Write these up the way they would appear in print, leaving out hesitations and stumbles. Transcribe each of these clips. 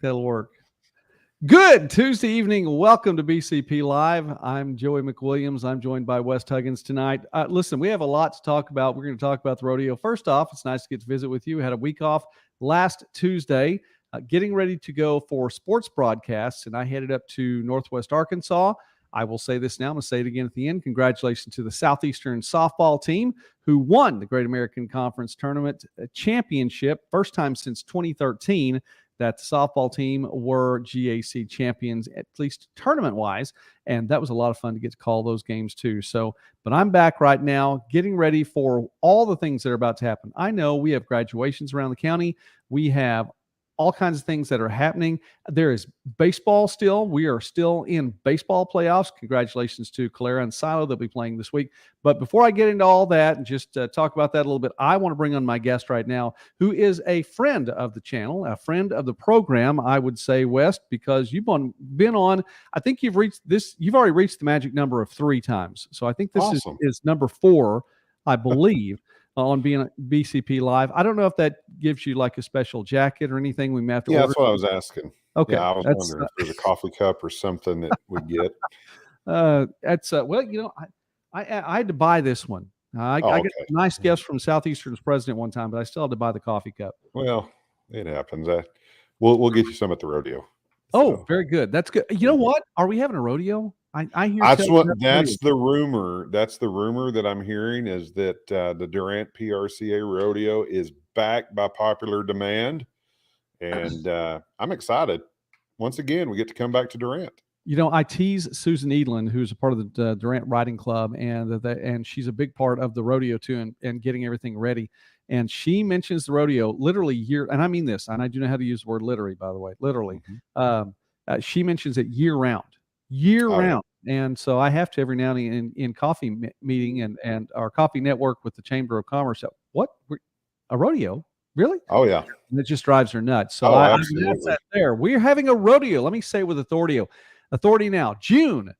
That'll work. Good Tuesday evening. Welcome to BCP Live. I'm Joey McWilliams. I'm joined by West Huggins tonight. Listen, we have a lot to talk about. We're going to talk about the rodeo. First off, it's nice to get to visit with you. We had a week off last Tuesday, getting ready to go for sports broadcasts, and I headed up to Northwest Arkansas. I will say this now. I'm going to say it again at the end. Congratulations to the Southeastern softball team who won the Great American Conference Tournament Championship, first time since 2013 that the softball team were GAC champions, at least tournament-wise, and that was a lot of fun to get to call those games too. So, but I'm back right now getting ready for all the things that are about to happen. I know we have graduations around the county. We have all kinds of things that are happening. There is baseball still. We are still in baseball playoffs. Congratulations to Calera and Silo. They'll be playing this week. But before I get into all that and just talk about that a little bit, I want to bring on my guest right now, who is a friend of the channel, a friend of the program, I would say, West, because you've been on, I think you've already reached the magic number of 3 times. So I think this Awesome. is number 4, I believe. On being BCP Live. I don't know if that gives you like a special jacket or anything. We may have to order. That's what I was asking. Okay. Yeah, I was wondering if there's a coffee cup or something that we get. That's well, I had to buy this one. I got a nice gift from Southeastern's president one time, but I still had to buy the coffee cup. Well, it happens. We'll get you some at the rodeo. Oh, very good. That's good. You know what? Are we having a rodeo? I hear that's the rumor. That's the rumor that I'm hearing is that the Durant PRCA rodeo is back by popular demand, and I'm excited. Once again, we get to come back to Durant. I tease Susan Edlin, who's a part of the Durant Riding Club, and she's a big part of the rodeo too, and getting everything ready. And she mentions the rodeo literally and I mean this, and I do know how to use the word literally, by the way, literally. Mm-hmm. She mentions it year round. And so I have to every now and then in coffee meeting and our coffee network with the Chamber of Commerce. What? A rodeo? Really? Oh, yeah. And it just drives her nuts. So that's that there. We're having a rodeo. Let me say with authority now. June,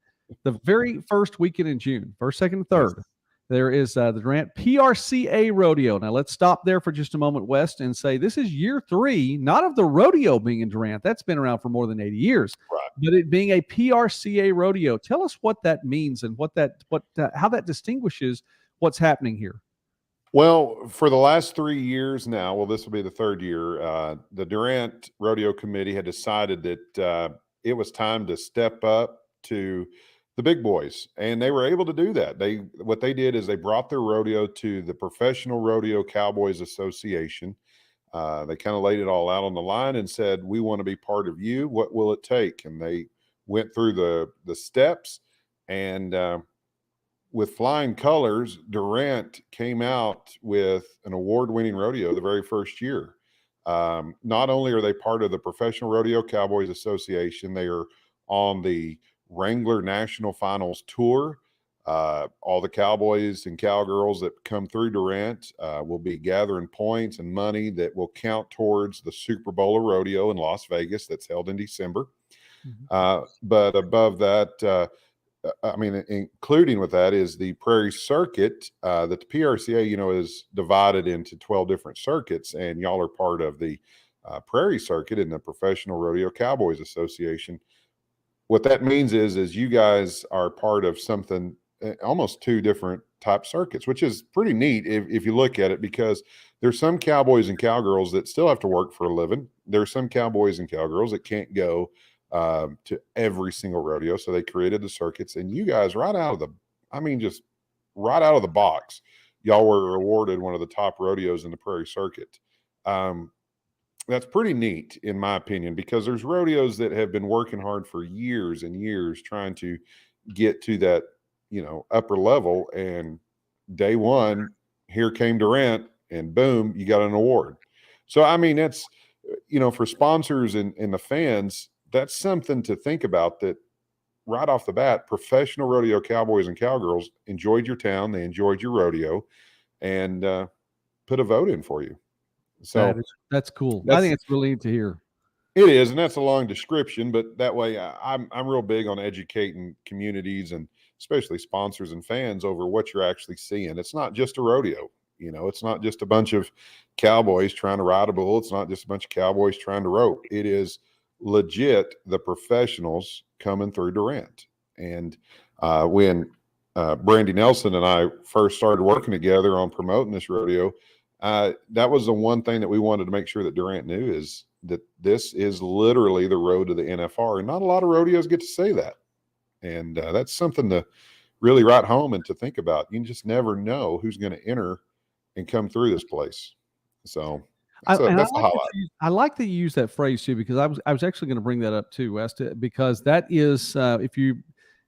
the very first weekend in June, 1st, 2nd, 3rd. There is the Durant PRCA rodeo. Now let's stop there for just a moment, West, and say this is year 3, not of the rodeo being in Durant. That's been around for more than 80 years, right? But it being a PRCA rodeo. Tell us what that means and how that distinguishes what's happening here. Well, for the last 3 years now, this will be the 3rd year. The Durant Rodeo Committee had decided that it was time to step up to the big boys, and they were able to do that. What they did is they brought their rodeo to the Professional Rodeo Cowboys Association. They kind of laid it all out on the line and said, we want to be part of you. What will it take? And they went through the steps, and with flying colors, Durant came out with an award-winning rodeo the very first year. Not only are they part of the Professional Rodeo Cowboys Association, they are on the Wrangler National Finals Tour. All the cowboys and cowgirls that come through Durant will be gathering points and money that will count towards the Super Bowl rodeo in Las Vegas that's held in December. Mm-hmm. But above that, including with that is the Prairie Circuit that the PRCA, is divided into 12 different circuits, and y'all are part of the Prairie Circuit in the Professional Rodeo Cowboys Association. What that means is you guys are part of something, almost 2 different type circuits, which is pretty neat if you look at it, because there's some cowboys and cowgirls that still have to work for a living. There's some cowboys and cowgirls that can't go to every single rodeo. So they created the circuits, and you guys right out of the box, y'all were awarded one of the top rodeos in the Prairie Circuit. That's pretty neat, in my opinion, because there's rodeos that have been working hard for years and years trying to get to that, upper level. And day one, here came Durant, and boom, you got an award. So, that's, for sponsors and the fans, that's something to think about, that right off the bat, Professional Rodeo Cowboys and Cowgirls enjoyed your town. They enjoyed your rodeo and put a vote in for you. So that's cool. I think it's really neat to hear. It is, and that's a long description, but that way I'm real big on educating communities and especially sponsors and fans over what you're actually seeing. It's not just a rodeo. It's not just a bunch of cowboys trying to ride a bull. It's not just a bunch of cowboys trying to rope. It is legit the professionals coming through Durant. And when Brandy Nelson and I first started working together on promoting this rodeo, that was the one thing that we wanted to make sure that Durant knew, is that this is literally the road to the NFR. And not a lot of rodeos get to say that. And that's something to really write home and to think about. You just never know who's going to enter and come through this place. So that's a highlight. I like that you use that phrase too, because I was actually going to bring that up too, West, because that is if you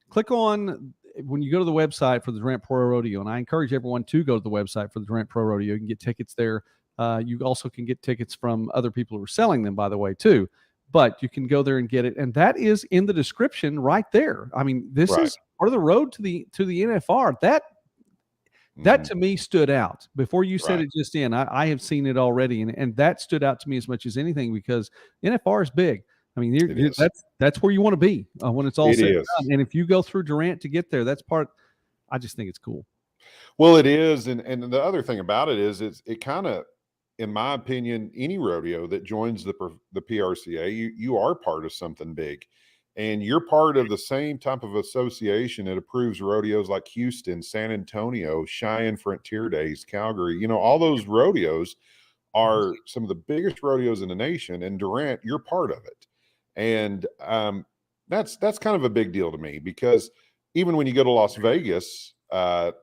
click on, when you go to the website for the Durant Pro Rodeo, and I encourage everyone to go to the website for the Durant Pro Rodeo. You can get tickets there. You also can get tickets from other people who are selling them, by the way, too. But you can go there and get it, and that is in the description right there. I mean, this is part of the road to the NFR. That to me stood out before you said it just in. I have seen it already, and that stood out to me as much as anything, because NFR is big. I mean, that's where you want to be when it's all said and done. And if you go through Durant to get there, that's part. I just think it's cool. Well, it is, and the other thing about it is it kind of, in my opinion, any rodeo that joins the PRCA, you are part of something big. And you're part of the same type of association that approves rodeos like Houston, San Antonio, Cheyenne Frontier Days, Calgary. All those rodeos are some of the biggest rodeos in the nation, and Durant, you're part of it. And that's kind of a big deal to me, because even when you go to Las Vegas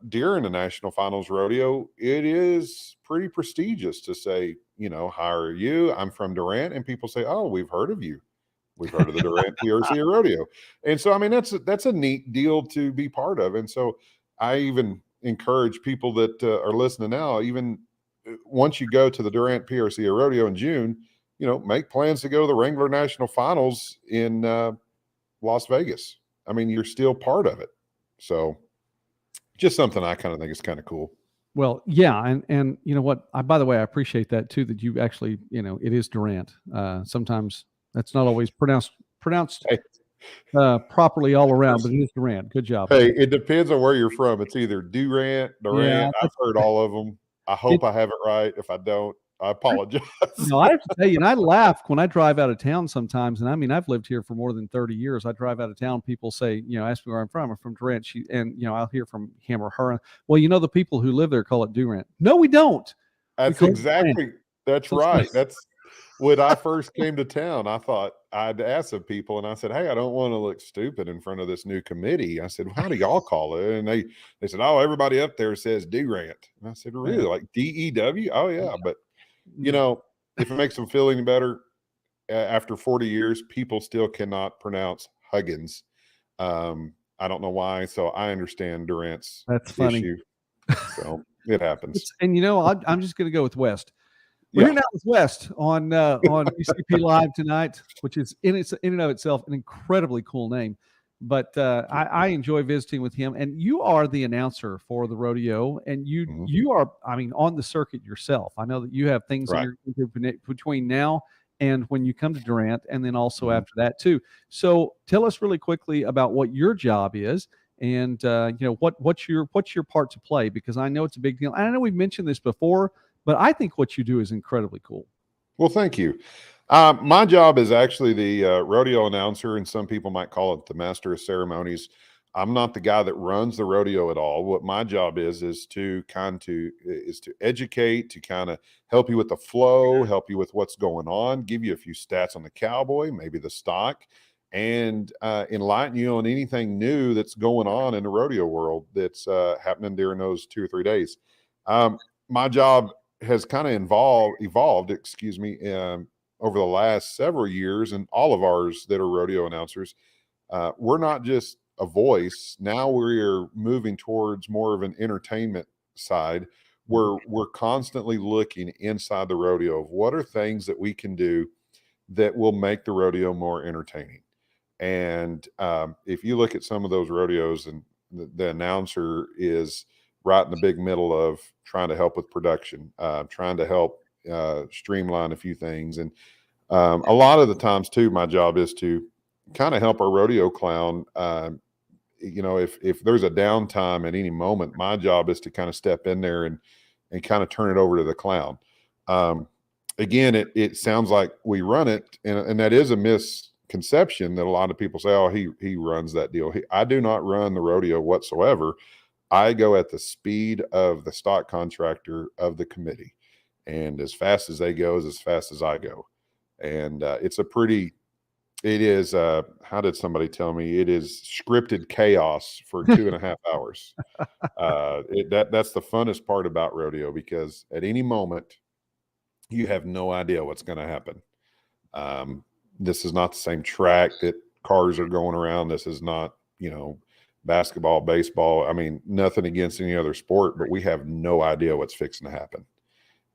during the National Finals Rodeo, it is pretty prestigious to say, how are you? I'm from Durant. And people say, oh, we've heard of you. We've heard of the Durant PRCA Rodeo. And so, I mean, that's a neat deal to be part of. And so I even encourage people that are listening now, even once you go to the Durant PRCA Rodeo in June, make plans to go to the Wrangler National Finals in Las Vegas. I mean, you're still part of it. So just something I kind of think is kind of cool. Well, yeah. And you know what, by the way, I appreciate that too, that you actually, it is Durant. Sometimes that's not always pronounced properly all around, but it is Durant. Good job. Hey, it depends on where you're from. It's either Durant. Yeah, I've heard all of them. I hope I have it right. If I don't, I apologize. I have to tell you, and I laugh when I drive out of town sometimes. And I mean, I've lived here for more than 30 years. I drive out of town. People say, ask me where I'm from. I'm from Durant. I'll hear from him or her. Well, the people who live there call it Durant. No, we don't. That's right. That's when I first came to town. I thought, I'd asked some people, and I said, hey, I don't want to look stupid in front of this new committee. I said, well, how do y'all call it? And they said, oh, everybody up there says Durant. And I said, really? Like DEW? Oh, yeah. But if it makes them feel any better, after 40 years, people still cannot pronounce Huggins. I don't know why. So I understand Durant's issue. So it happens. And I'm just going to go with West. We're here now with West on BCP Live tonight, which is in and of itself an incredibly cool name. But I enjoy visiting with him. And you are the announcer for the rodeo, and you are, I mean, on the circuit yourself. I know that you have things between now and when you come to Durant, and then also after that too. So tell us really quickly about what your job is, and what's your part to play, because I know it's a big deal. And I know we've mentioned this before, but I think what you do is incredibly cool. Well, thank you. My job is actually the rodeo announcer, and some people might call it the master of ceremonies. I'm not the guy that runs the rodeo at all. What my job is to educate, to kind of help you with the flow, help you with what's going on, give you a few stats on the cowboy, maybe the stock, and enlighten you on anything new that's going on in the rodeo world that's happening during those 2 or 3 days. My job has kind of evolved, over the last several years, and all of ours that are rodeo announcers, we're not just a voice. Now we're moving towards more of an entertainment side, where we're constantly looking inside the rodeo of what are things that we can do that will make the rodeo more entertaining. And if you look at some of those rodeos, and the announcer is right in the big middle of trying to help with production, trying to help streamline a few things. And a lot of the times too, my job is to kind of help our rodeo clown. If there's a downtime at any moment, my job is to kind of step in there and kind of turn it over to the clown. again, it sounds like we run it, and that is a misconception that a lot of people say, oh, he runs that deal. I do not run the rodeo whatsoever. I go at the speed of the stock contractor of the committee, and as fast as they go is as fast as I go. And it is, how did somebody tell me? It is scripted chaos for 2.5 hours. That's the funnest part about rodeo, because at any moment you have no idea what's going to happen. This is not the same track that cars are going around. This is not, basketball, baseball. I mean, nothing against any other sport, but we have no idea what's fixing to happen.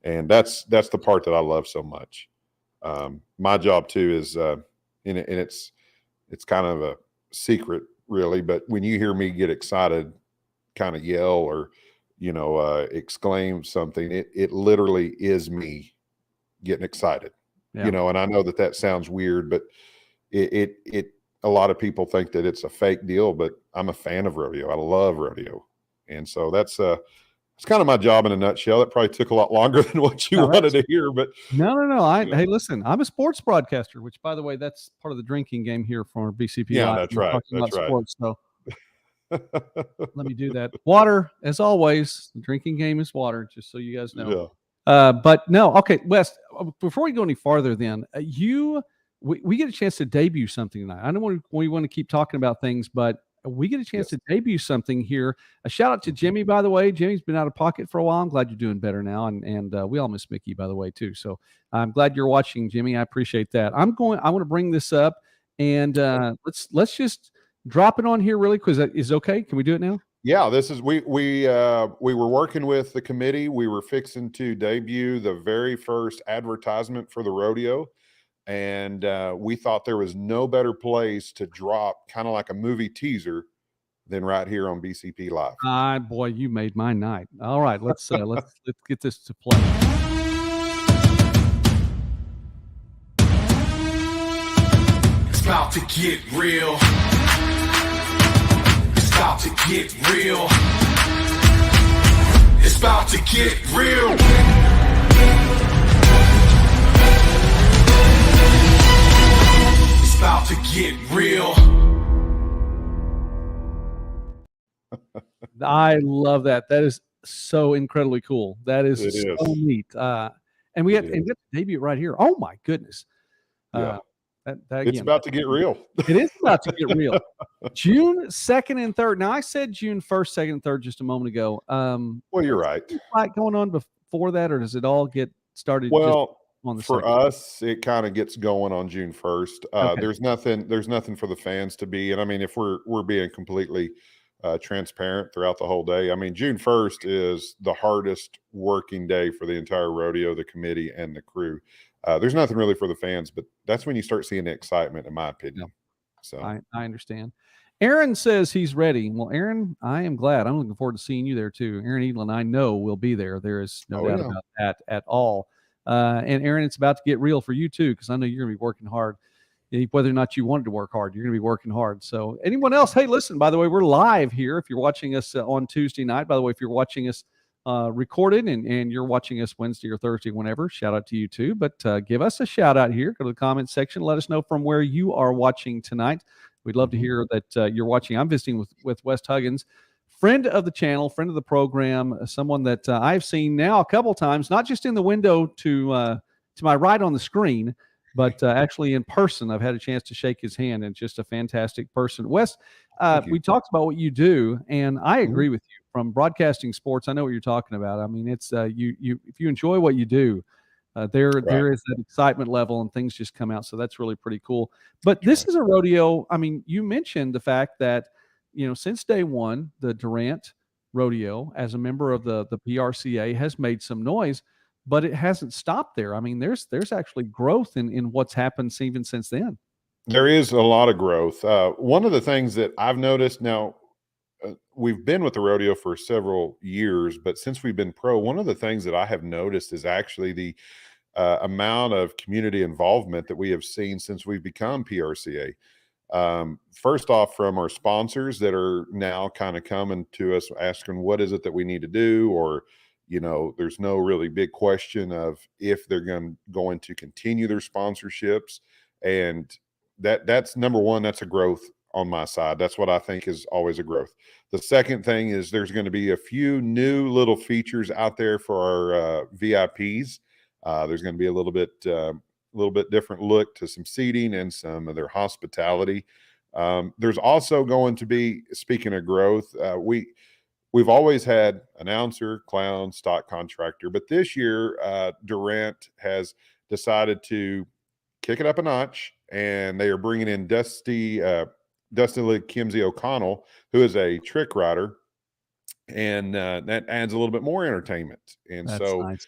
And that's the part that I love so much. My job too is, and it's kind of a secret really, but when you hear me get excited, kind of yell or, exclaim something, it literally is me getting excited, Yeah. and I know that sounds weird, but it a lot of people think that it's a fake deal, but I'm a fan of rodeo. I love rodeo. And so it's kind of my job in a nutshell. That probably took a lot longer than what you wanted to hear, but no. Hey, listen, I'm a sports broadcaster, which, by the way, that's part of the drinking game here for BCP yeah, Live. that's right. That's right. Sports, so let me do that. Water, as always. The drinking game is water, just so you guys know. Yeah. But no, okay, Wes. Before we go any farther, then we get a chance to debut something tonight. I don't want we want to keep talking about things, but we get a chance to debut something here. A shout out to Jimmy, by the way. Jimmy's been out of pocket for a while. I'm glad you're doing better now, and we all miss Mickey, by the way, too. So I'm glad you're watching, Jimmy. I appreciate that. I want to bring this up, and let's just drop it on here really quick. Is okay? Can we do it now? Yeah, this is we were working with the committee. We were fixing to debut the very first advertisement for the rodeo, and we thought there was no better place to drop kind of like a movie teaser than right here on BCP Live. Boy, you made my night. All right, let's get this to play. It's about to get real. It's about to get real. It's about to get real. It's about to get real. I love that. That is so incredibly cool. That is so neat. And we have to debut right here. Oh my goodness. Yeah. It's about to get real. It is about to get real. June 2nd and 3rd. Now I said June 1st, 2nd, and 3rd just a moment ago. Well, you're right. Like going on before that, or does it all get started? Well, on the for 2nd? us, it kind of gets going on June 1st. Okay. There's nothing for the fans to be. And I mean, if we're being completely transparent throughout the whole day, I mean, June 1st is the hardest working day for the entire rodeo, the committee, and the crew. There's nothing really for the fans, but that's when you start seeing the excitement, in my opinion. So I understand. Aaron says he's ready. Well, Aaron, I am glad. I'm looking forward to seeing you there too. Aaron Edlin, I know, will be there. There is no doubt about that at all. And Aaron, it's about to get real for you too, because I know you're going to be working hard. Whether or not you wanted to work hard, you're going to be working hard. So anyone else? Hey, listen, by the way, we're live here. If you're watching us on Tuesday night, by the way, if you're watching us recorded and you're watching us Wednesday or Thursday, whenever, shout out to you too. But give us a shout out here. Go to the comment section. Let us know from where you are watching tonight. We'd love to hear that you're watching. I'm visiting with Wes Huggins, friend of the channel, friend of the program, someone that I've seen now a couple times, not just in the window to my right on the screen, but actually in person. I've had a chance to shake his hand, and just a fantastic person. Wes, we talked about what you do, and I agree with you. From broadcasting sports, I know what you're talking about. I mean, it's you if you enjoy what you do, there is that excitement level, and things just come out. So that's really pretty cool. But this is a rodeo. I mean, you mentioned the fact that since day one, the Durant Rodeo, as a member of the PRCA, has made some noise. But it hasn't stopped there. I mean, there's actually growth in what's happened even since then. There is a lot of growth. One of the things that I've noticed now, we've been with the rodeo for several years, but since we've been pro, one of the things that I have noticed is actually the amount of community involvement that we have seen since we've become PRCA. First off, from our sponsors that are now kind of coming to us asking, what is it that we need to do? Or, There's no really big question of if they're going to continue their sponsorships. And that's number one. That's a growth on my side. That's what I think is always a growth. The second thing is there's going to be a few new little features out there for our VIPs. There's going to be a little bit different look to some seating and some of their hospitality. There's also going to be, speaking of growth, we've always had announcer, clown, stock contractor, but this year Durant has decided to kick it up a notch, and they are bringing in Dustin Kimsey O'Connell, who is a trick rider, and that adds a little bit more entertainment. And That's nice.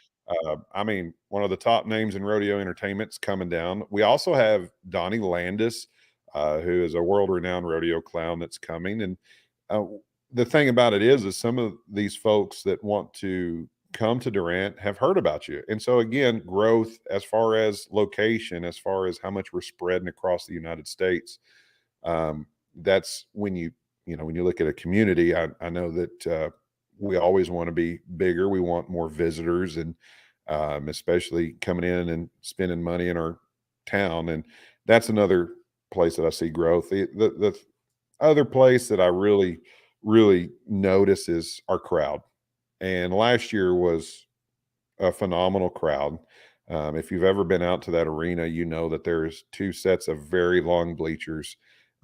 One of the top names in rodeo entertainment's coming down. We also have Donnie Landis, who is a world-renowned rodeo clown that's coming. And the thing about it is some of these folks that want to come to Durant have heard about you. And so again, growth as far as location, as far as how much we're spreading across the United States. That's when you look at a community, I know that we always want to be bigger. We want more visitors, and especially coming in and spending money in our town. And that's another place that I see growth. The other place that I really, really notice is our crowd. And last year was a phenomenal crowd. If you've ever been out to that arena, you know that there's two sets of very long bleachers,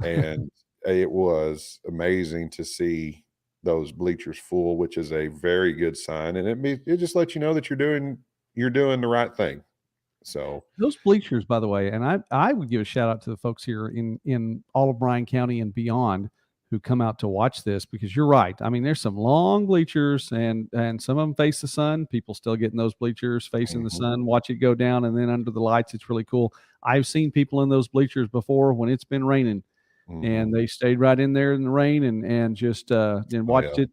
and it was amazing to see those bleachers full, which is a very good sign. And it just lets you know that you're doing the right thing. So those bleachers, by the way, and I would give a shout out to the folks here in all of Bryan County and beyond who come out to watch this, because you're right. I mean, there's some long bleachers, and some of them face the sun. People still get in those bleachers facing the sun, watch it go down, and then under the lights, it's really cool. I've seen people in those bleachers before when it's been raining, and they stayed right in there in the rain and just and watched it.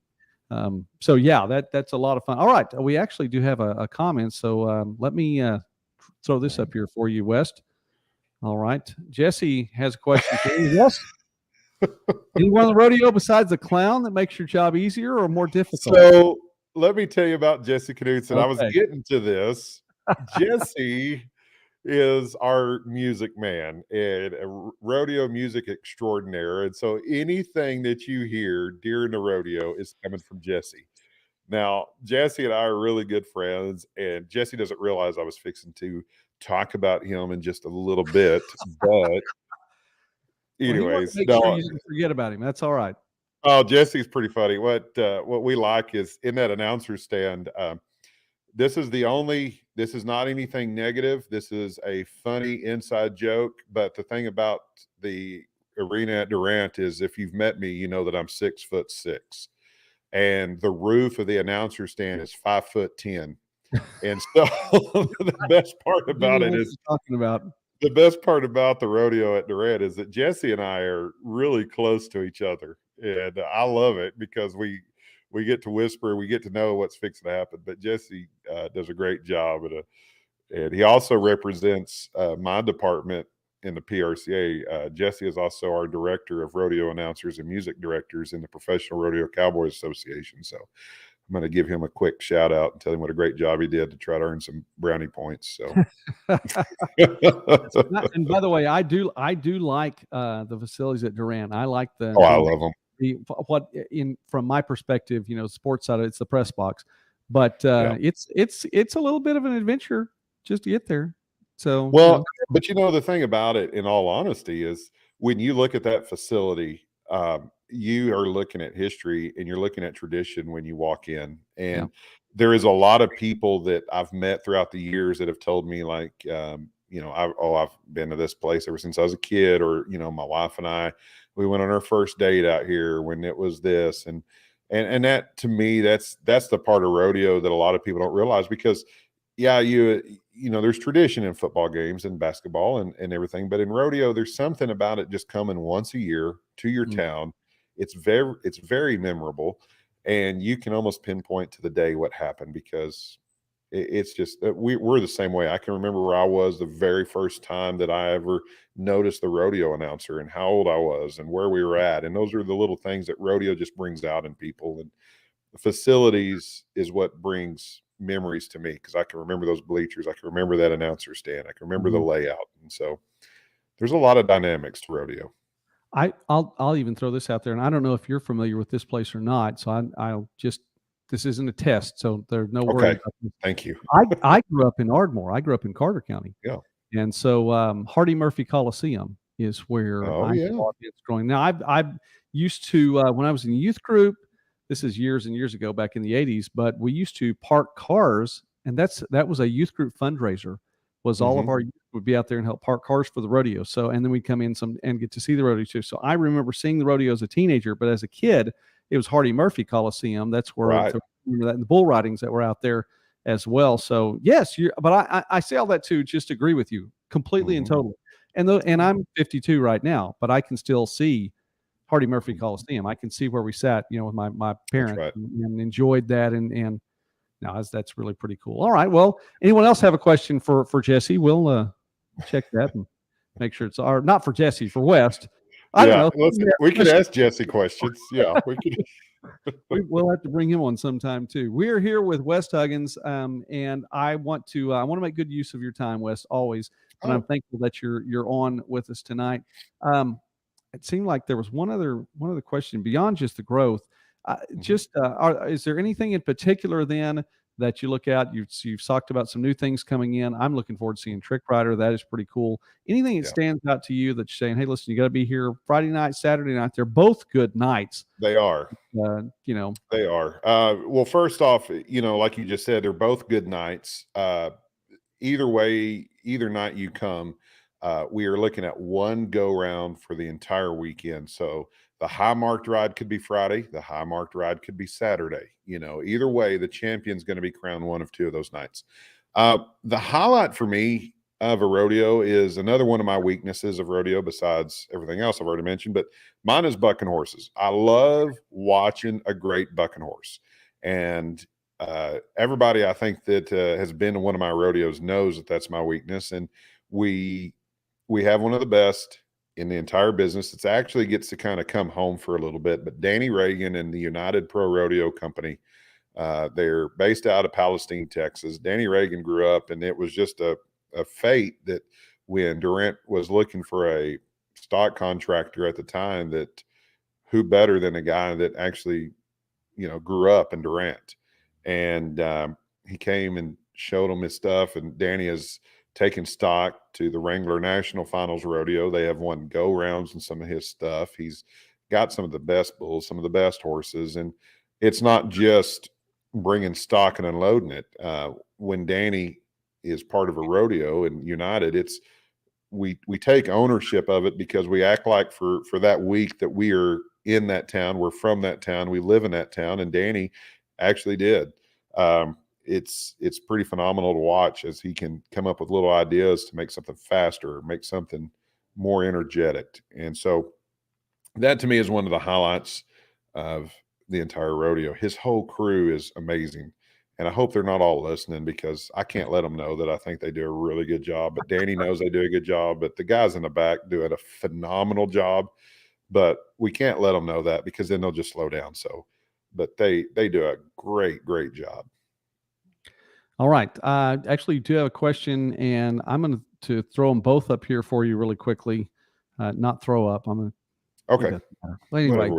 So yeah, that's a lot of fun. All right, we actually do have a comment, so let me throw this up here for you, West. All right, Jesse has a question for you. Yes. Anyone on the rodeo besides the clown that makes your job easier or more difficult? So let me tell you about Jesse Knudsen. Okay. I was getting to this. Jesse is our music man and a rodeo music extraordinaire. And so anything that you hear during the rodeo is coming from Jesse. Now, Jesse and I are really good friends, and Jesse doesn't realize I was fixing to talk about him in just a little bit, but anyways, make sure you didn't forget about him. That's all right. Oh, Jesse's pretty funny. What we like is in that announcer stand. This is not anything negative. This is a funny inside joke. But the thing about the arena at Durant is, if you've met me, you know that I'm 6'6", and the roof of the announcer stand is 5'10". And so the best part about it is talking about. The best part about the rodeo at Durant is that Jesse and I are really close to each other, and I love it because we get to whisper, we get to know what's fixing to happen. But Jesse does a great job, and he also represents my department in the PRCA. Jesse is also our director of rodeo announcers and music directors in the Professional Rodeo Cowboys Association. So I'm going to give him a quick shout out and tell him what a great job he did to try to earn some brownie points. So, and by the way, I do like the facilities at Durant. I like I love them. From my perspective, sports side, it's the press box, but it's a little bit of an adventure just to get there. So but the thing about it, in all honesty, is when you look at that facility, you are looking at history and you're looking at tradition when you walk in. And there is a lot of people that I've met throughout the years that have told me, like, I've been to this place ever since I was a kid, or, my wife and I, we went on our first date out here when it was this. And that, to me, that's the part of rodeo that a lot of people don't realize, because there's tradition in football games and basketball and everything, but in rodeo, there's something about it just coming once a year to your town. It's very memorable, and you can almost pinpoint to the day what happened, because it's just we're the same way. I can remember where I was the very first time that I ever noticed the rodeo announcer and how old I was and where we were at. And those are the little things that rodeo just brings out in people. And the facilities is what brings memories to me because I can remember those bleachers. I can remember that announcer stand. I can remember the layout. And so there's a lot of dynamics to rodeo. I'll even throw this out there, and I don't know if you're familiar with this place or not. So I'll just, this isn't a test, so there's no worry Okay. about this. Thank you. I grew up in Ardmore. I grew up in Carter County. Yeah. And so Hardy Murphy Coliseum is where I saw it growing. Now I used to when I was in youth group. This is years and years ago, back in the 80s. But we used to park cars, and that was a youth group fundraiser. Was all of our youth would be out there and help park cars for the rodeo. So, and then we'd come in and get to see the rodeo too. So I remember seeing the rodeo as a teenager, but as a kid, it was Hardy Murphy Coliseum. That's where I remember that, and the bull ridings that were out there as well. So yes, but I say all that to just agree with you completely and totally. And I'm 52 right now, but I can still see Hardy Murphy Coliseum. I can see where we sat, with my parents and enjoyed that. And now that's really pretty cool. All right. Well, anyone else have a question for Jesse? We'll check that and make sure it's not for Jesse, for West. I don't know. Listen, we could ask Jesse questions. Yeah, we could. We'll have to bring him on sometime too. We're here with West Huggins, and I want to make good use of your time, Wes, always. And I'm thankful that you're on with us tonight. It seemed like there was one other question beyond just the growth. Is there anything in particular then that you look at? You've talked about some new things coming in. I'm looking forward to seeing Trick Rider. That is pretty cool. Anything that stands out to you that you're saying, hey, listen, you got to be here Friday night, Saturday night. They're both good nights. They are. They are. Well, first off, like you just said, they're both good nights. Either way, either night you come, we are looking at one go round for the entire weekend. So the high marked ride could be Friday. The high marked ride could be Saturday. Either way, the champion's going to be crowned one of two of those nights. The highlight for me of a rodeo is another one of my weaknesses of rodeo, besides everything else I've already mentioned, but mine is bucking horses. I love watching a great bucking horse. And everybody I think that has been to one of my rodeos knows that that's my weakness. And we have one of the best in the entire business. It actually gets to kind of come home for a little bit. But Danny Reagan and the United Pro Rodeo Company, they're based out of Palestine, Texas. Danny Reagan grew up, and it was just a fate that when Durant was looking for a stock contractor at the time, that who better than a guy that actually, grew up in Durant. And he came and showed him his stuff, and Danny has taken stock to the Wrangler National Finals Rodeo. They have won go rounds in some of his stuff. He's got some of the best bulls, some of the best horses. And it's not just bringing stock and unloading it. When Danny is part of a rodeo and United, we take ownership of it because we act like for that week that we are in that town, we're from that town, we live in that town. And Danny actually did. It's pretty phenomenal to watch as he can come up with little ideas to make something faster, make something more energetic. And so that to me is one of the highlights of the entire rodeo. His whole crew is amazing. And I hope they're not all listening because I can't let them know that I think they do a really good job. But Danny knows they do a good job. But the guys in the back doing a phenomenal job. But we can't let them know that because then they'll just slow down. So, but they do a great, great job. All right. Actually, do have a question, and I'm going to throw them both up here for you really quickly. Not throw up. I'm going to. Okay. Well, anyway,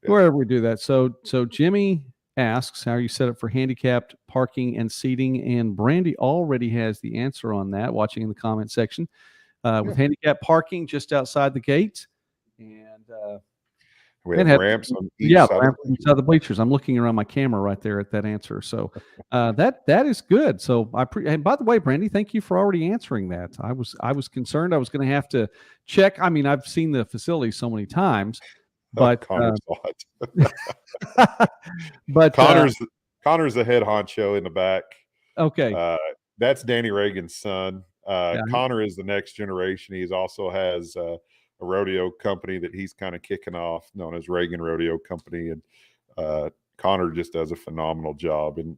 wherever we do that. So Jimmy asks, how are you set up for handicapped parking and seating? And Brandy already has the answer on that, watching in the comment section. With handicapped parking just outside the gate. And we have ramps on each side of the bleachers. I'm looking around my camera right there at that answer. So that is good. So and by the way, Brandy, thank you for already answering that. I was concerned I was going to have to check. I mean, I've seen the facility so many times, but Connor's the head honcho in the back. Okay. That's Danny Reagan's son. Connor is the next generation. He also has a rodeo company that he's kind of kicking off, known as Reagan Rodeo Company. And Connor just does a phenomenal job. And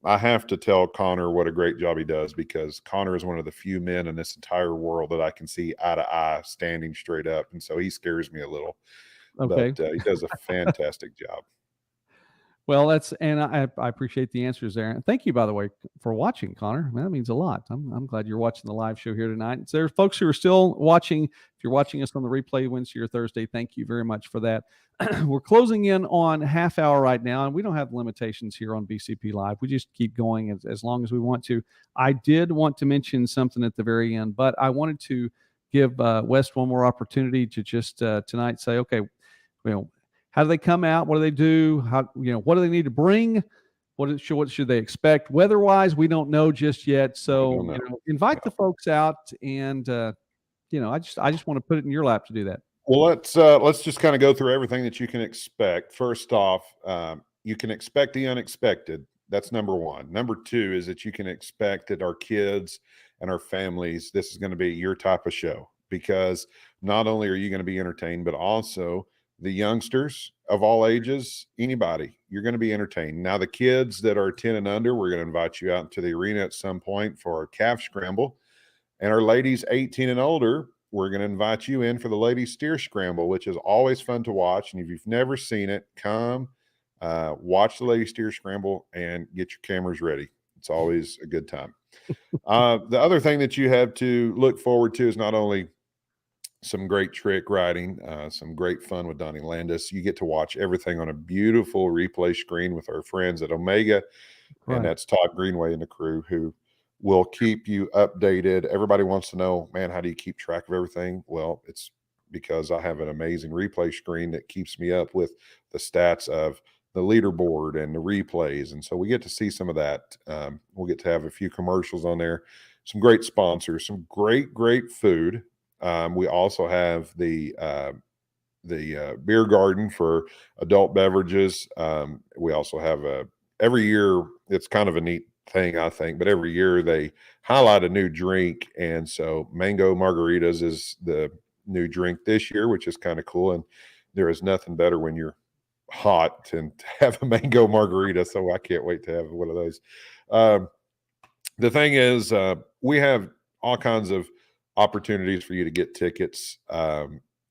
I have to tell Connor what a great job he does, because Connor is one of the few men in this entire world that I can see eye to eye standing straight up. And so he scares me a little. Okay. But he does a fantastic job. Well, and I appreciate the answers there. And thank you, by the way, for watching, Connor. That means a lot. I'm glad you're watching the live show here tonight. So there's folks who are still watching. If you're watching us on the replay Wednesday or Thursday, thank you very much for that. We're closing in on half hour right now, and we don't have limitations here on BCP Live. We just keep going as long as we want to. I did want to mention something at the very end, but I wanted to give West one more opportunity to just tonight say, okay, how do they come out? What do they do? What do they need to bring? What should they expect? Weather-wise, we don't know just yet. So, invite the folks out, and I just want to put it in your lap to do that. Well, let's just kind of go through everything that you can expect. First off, you can expect the unexpected. That's number one. Number two is that you can expect that our kids and our families, this is going to be your type of show, because not only are you going to be entertained, but also the youngsters of all ages, anybody, you're going to be entertained. Now, the kids that are 10 and under, we're going to invite you out into the arena at some point for our calf scramble. And our ladies 18 and older, we're going to invite you in for the ladies steer scramble, which is always fun to watch. And if you've never seen it, come watch the ladies steer scramble and get your cameras ready. It's always a good time. The other thing that you have to look forward to is not only some great trick riding, some great fun with Donnie Landis. You get to watch everything on a beautiful replay screen with our friends at Omega. Right. And that's Todd Greenway and the crew who will keep you updated. Everybody wants to know, man, how do you keep track of everything? Well, it's because I have an amazing replay screen that keeps me up with the stats of the leaderboard and the replays. And so we get to see some of that. We'll get to have a few commercials on there, some great sponsors, some great food. We also have the beer garden for adult beverages. We also have every year, it's kind of a neat thing, I think, but every year they highlight a new drink. And so mango margaritas is the new drink this year, which is kind of cool. And there is nothing better when you're hot and to have a mango margarita. So I can't wait to have one of those. The thing is, we have all kinds of opportunities for you to get tickets.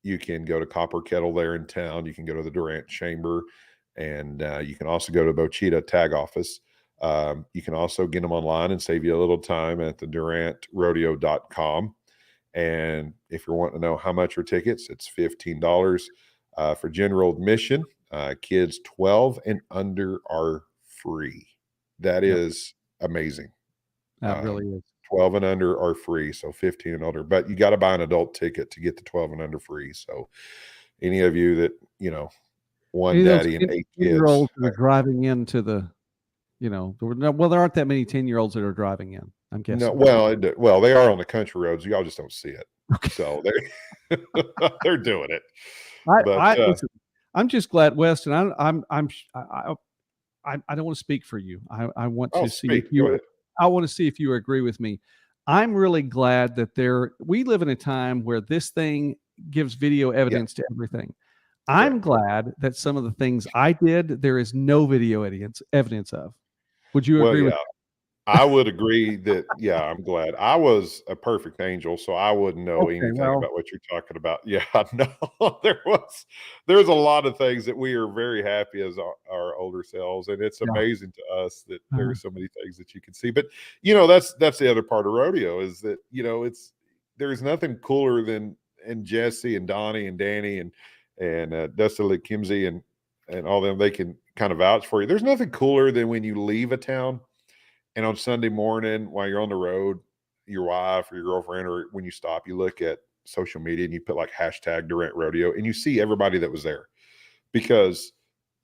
You can go to Copper Kettle there in town. You can go to the Durant Chamber, and you can also go to Bochita Tag Office. You can also get them online and save you a little time at the DurantRodeo.com. And if you're wanting to know how much are tickets, it's $15 for general admission. Kids 12 and under are free. That is amazing. That really is. 12 and under are free, so 15 and older. But you got to buy an adult ticket to get the 12 and under free. So any of you that, one daddy and 8 kids. Year-olds are driving into the, there aren't that many 10-year-olds that are driving in, I'm guessing. No, well, they are on the country roads. Y'all just don't see it. Okay. So they're doing it. Listen, I'm just glad, West, and I don't want to speak for you. I want to see if you. I want to see if you agree with me. I'm really glad that we live in a time where this thing gives video evidence to everything. I'm glad that some of the things I did, there is no video evidence of. Would you agree with that? I would agree that, I'm glad. I was a perfect angel, so I wouldn't know anything about what you're talking about. Yeah, no, there's a lot of things that we are very happy as our older selves, and it's amazing to us that there are so many things that you can see. But, that's the other part of rodeo is that, there's nothing cooler than Jesse and Donnie and Danny and Dustin Kimsey and all them. They can kind of vouch for you. There's nothing cooler than when you leave a town and on Sunday morning while you're on the road, your wife or your girlfriend, or when you stop, you look at social media and you put like hashtag Durant Rodeo and you see everybody that was there, because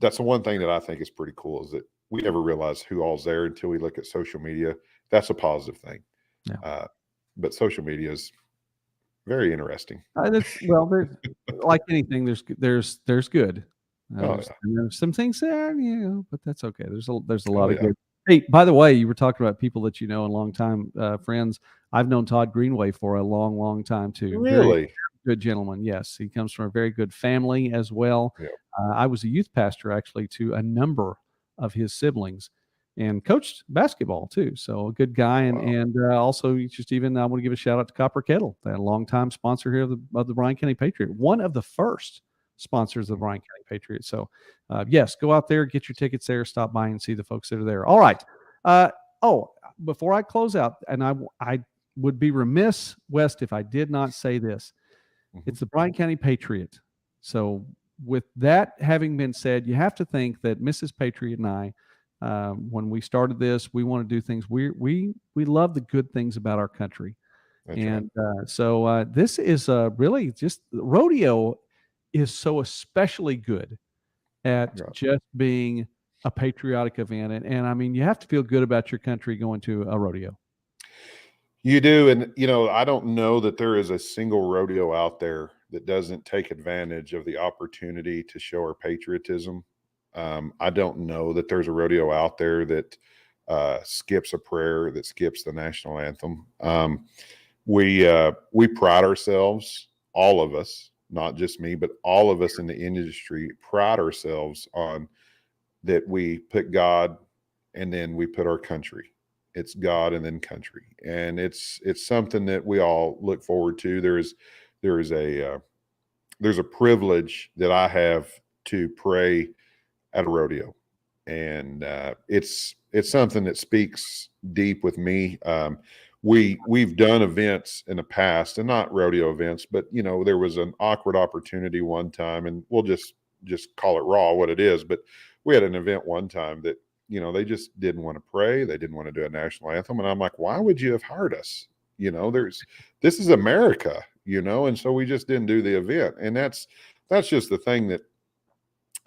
that's the one thing that I think is pretty cool is that we never realize who all's there until we look at social media. That's a positive thing. Yeah. But social media is very interesting. There's like anything, there's good. There's some things there, but that's okay. There's a lot of good. Hey, by the way, you were talking about people that you know and longtime friends. I've known Todd Greenway for a long, long time too. Really? Very good gentleman. Yes, he comes from a very good family as well. Yeah. I was a youth pastor actually to a number of his siblings, and coached basketball too. So a good guy, and also just even I want to give a shout out to Copper Kettle, that longtime sponsor here of the Bryan County Patriot, one of the first sponsors of the Bryan County Patriots. So, yes, go out there, get your tickets there, stop by and see the folks that are there. All right. Before I close out, and I would be remiss, West, if I did not say this. It's the Bryan County Patriot. So with that having been said, you have to think that Mrs. Patriot and I, when we started this, we want to do things. We love the good things about our country. That's right. So this is really just rodeo is so especially good at just being a patriotic event. And I mean, you have to feel good about your country going to a rodeo. You do. And, I don't know that there is a single rodeo out there that doesn't take advantage of the opportunity to show our patriotism. I don't know that there's a rodeo out there that skips a prayer, that skips the national anthem. We pride ourselves, all of us, not just me, but all of us in the industry pride ourselves on that we put God and then we put our country. It's God and then country. And it's something that we all look forward to. There's a privilege that I have to pray at a rodeo. And it's something that speaks deep with me. We've done events in the past, and not rodeo events, but there was an awkward opportunity one time, and we'll just call it raw what it is. But we had an event one time that they just didn't want to pray. They didn't want to do a national anthem. And I'm like, why would you have hired us? This is America, and so we just didn't do the event. And that's just the thing that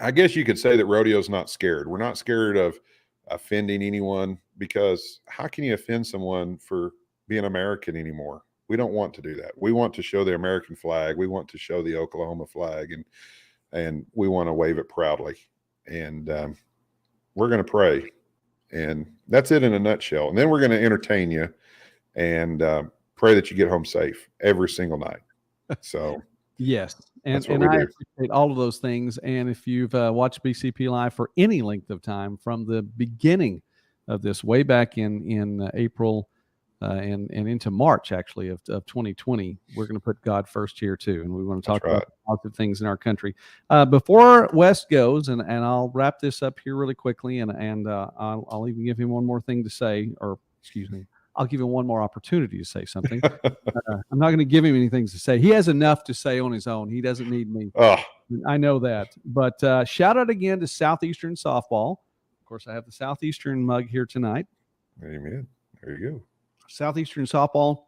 I guess you could say that rodeo's not scared. We're not scared of offending anyone, because how can you offend someone for being American anymore? We don't want to do that. We want to show the American flag. We want to show the Oklahoma flag, and we want to wave it proudly. And we're going to pray, and that's it in a nutshell. And then we're going to entertain you and pray that you get home safe every single night. So yes. And I appreciate all of those things. And if you've watched BCP Live for any length of time from the beginning of this, way back in April and into March, actually, of 2020, we're going to put God first here too. And we want to talk about positive things in our country. Before West goes, and I'll wrap this up here really quickly, and I'll even give him one more thing to say, or excuse me, I'll give him one more opportunity to say something. I'm not going to give him anything to say. He has enough to say on his own. He doesn't need me. Oh. I know that. But shout out again to Southeastern Softball. Of course, I have the Southeastern mug here tonight. Amen. There you go. Southeastern Softball,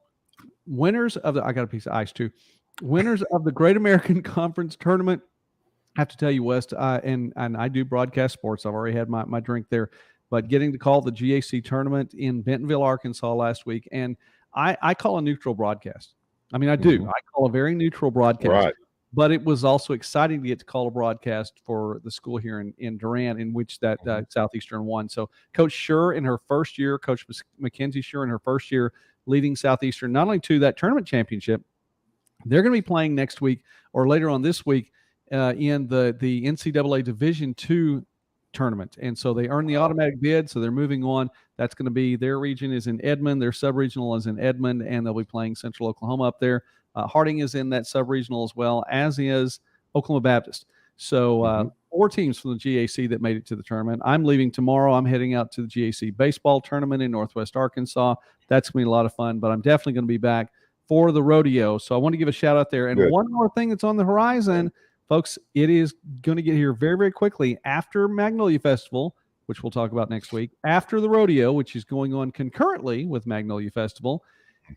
winners of I got a piece of ice too. Winners of the Great American Conference Tournament. I have to tell you, West, and I do broadcast sports. I've already had my drink there. But getting to call the GAC tournament in Bentonville, Arkansas last week, and I call a neutral broadcast. I mean, I do. I call a very neutral broadcast. Right. But it was also exciting to get to call a broadcast for the school here in Durant, in which that Southeastern won. So Coach Schur in her first year, Coach Mackenzie Schur in her first year leading Southeastern not only to that tournament championship, they're going to be playing next week or later on this week in the NCAA Division II tournament. And so they earn the automatic bid, so they're moving on. That's going to be, their region is in Edmond, their sub-regional is in Edmond, and they'll be playing Central Oklahoma up there. Harding is in that sub-regional as well, as is Oklahoma Baptist. So 4 teams from the GAC that made it to the tournament. I'm leaving tomorrow. I'm heading out to the GAC baseball tournament in Northwest Arkansas. That's going to be a lot of fun, but I'm definitely going to be back for the rodeo. So I want to give a shout out there. And one more thing that's on the horizon, folks, it is going to get here very, very quickly after Magnolia Festival, which we'll talk about next week, after the rodeo, which is going on concurrently with Magnolia Festival.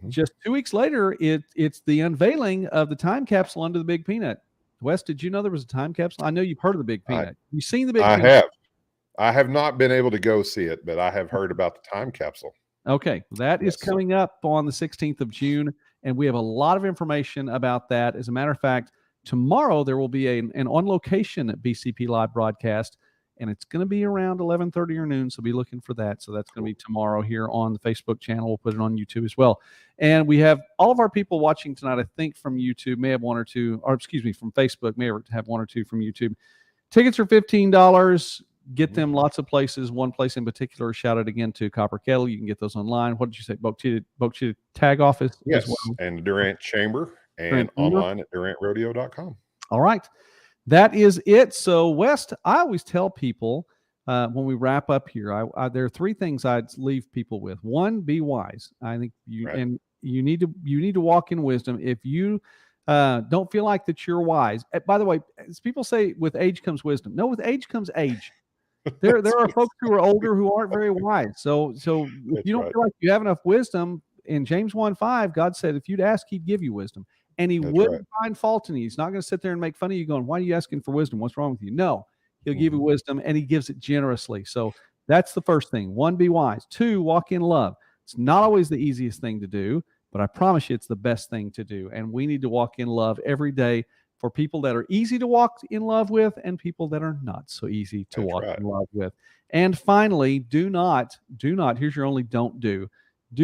Just 2 weeks later, it's the unveiling of the time capsule under the Big Peanut. Wes, did you know there was a time capsule? I know you've heard of the Big Peanut. You've seen the Big Peanut? I have not been able to go see it, but I have heard about the time capsule. Okay, that is coming up on the 16th of June, and we have a lot of information about that. As a matter of fact, tomorrow there will be an on-location BCP Live broadcast, and it's going to be around 11:30 or noon, so be looking for that. So that's going to be tomorrow here on the Facebook channel. We'll put it on YouTube as well. And we have all of our people watching tonight, I think, from YouTube, may have one or two, or excuse me, from Facebook, may have one or two from YouTube. Tickets are $15. Get them lots of places. One place in particular, shout out again to Copper Kettle. You can get those online. What did you say? Bochita Tag Office? Yes, and the Durant Chamber, and online at DurantRodeo.com. All right. That is it. So, West, I always tell people when we wrap up here, there are three things I'd leave people with. One, be wise. I think you need to walk in wisdom. If you don't feel like that you're wise, by the way, as people say, with age comes wisdom. No, with age comes age. There are folks who are older who aren't very wise. So if you don't feel like you have enough wisdom, in James 1:5, God said, if you'd ask, he'd give you wisdom. And he wouldn't find fault in you. He's not going to sit there and make fun of you going, why are you asking for wisdom? What's wrong with you? No, he'll give you wisdom, and he gives it generously. So that's the first thing. One, be wise. Two, walk in love. It's not always the easiest thing to do, but I promise you it's the best thing to do. And we need to walk in love every day for people that are easy to walk in love with and people that are not so easy to walk in love with. And finally, do not, here's your only don't do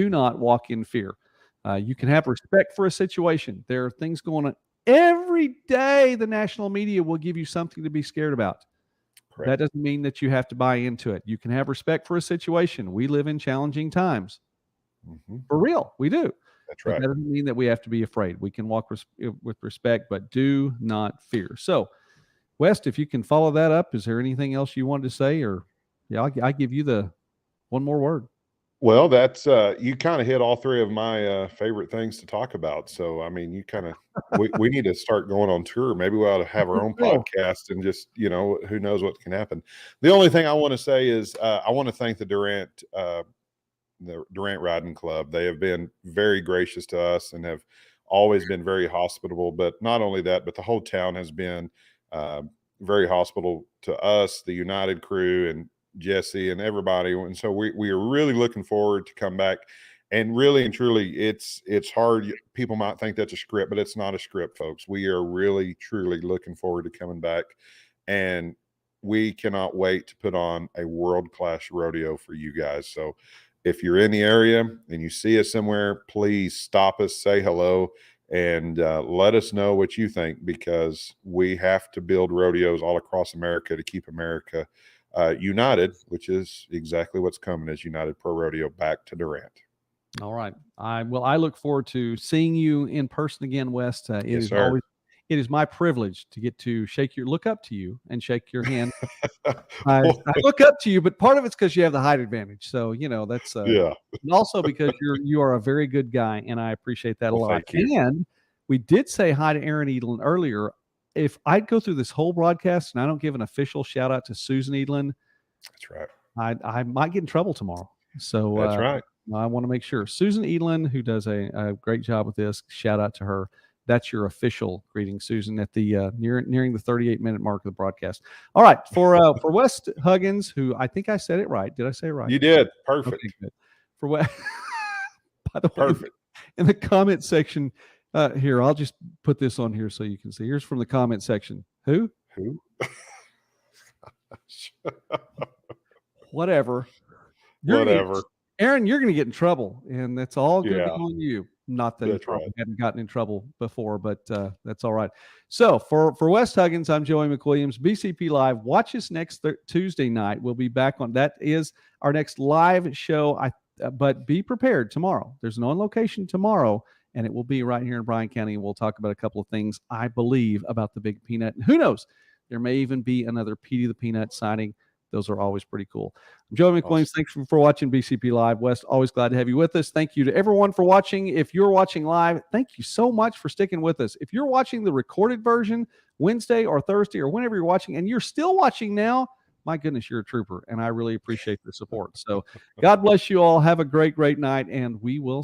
not walk in fear. You can have respect for a situation. There are things going on every day. The national media will give you something to be scared about. Correct. That doesn't mean that you have to buy into it. You can have respect for a situation. We live in challenging times. For real, we do. That's right. That doesn't mean that we have to be afraid. We can walk with respect, but do not fear. So, West, if you can follow that up, is there anything else you wanted to say? Or, yeah, I give you the one more word. Well, that's you kind of hit all three of my favorite things to talk about. So, I mean, you kind of we need to start going on tour. Maybe we ought to have our own podcast and just, who knows what can happen. The only thing I want to say is I want to thank the Durant Riding Club. They have been very gracious to us and have always been very hospitable. But not only that, but the whole town has been very hospitable to us, the United crew, and Jesse and everybody. And so we are really looking forward to come back. And really and truly, it's hard. People might think that's a script, but it's not a script, folks. We are really, truly looking forward to coming back. And we cannot wait to put on a world-class rodeo for you guys. So if you're in the area and you see us somewhere, please stop us, say hello, and let us know what you think, because we have to build rodeos all across America to keep America united, which is exactly what's coming as United Pro Rodeo back to Durant. All right. I look forward to seeing you in person again, West. It is my privilege to get to look up to you and shake your hand. I look up to you, but part of it's because you have the height advantage. So, that's and also because you are a very good guy, and I appreciate that a lot. And we did say hi to Aaron Edlin earlier. If I'd go through this whole broadcast and I don't give an official shout out to Susan Edlin, that's right, I might get in trouble tomorrow. So that's right. I want to make sure Susan Edlin, who does a great job with this, shout out to her. That's your official greeting, Susan, at the nearing the 38-minute mark of the broadcast. All right, for West Huggins, who I think I said it right. Did I say it right? You did. Perfect. Okay, good. For West, by the way, perfect. In the comment section. Here, I'll just put this on here so you can see. Here's from the comment section. Who? Whatever. Aaron, you're going to get in trouble, and that's all going to be on you. Not that you hadn't gotten in trouble before, but that's all right. So for West Huggins, I'm Joey McWilliams, BCP Live. Watch us next Tuesday night. We'll be back on. That is our next live show. But be prepared tomorrow. There's an on location tomorrow, and it will be right here in Bryan County. And we'll talk about a couple of things, I believe, about the Big Peanut. And who knows? There may even be another Petey the Peanut signing. Those are always pretty cool. I'm Joey McWilliams. Thanks for watching BCP Live. West, always glad to have you with us. Thank you to everyone for watching. If you're watching live, thank you so much for sticking with us. If you're watching the recorded version Wednesday or Thursday or whenever you're watching, and you're still watching now, my goodness, you're a trooper, and I really appreciate the support. So God bless you all. Have a great, great night, and we will